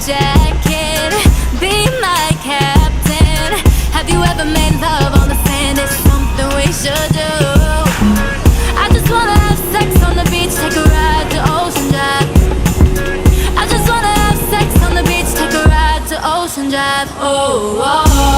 jacket, be my captain. Have you ever made love on the sand? It's something we should do. I just wanna have sex on the beach, take a ride to Ocean Drive. I just wanna have sex on the beach, take a ride to Ocean Drive. Oh, oh, oh.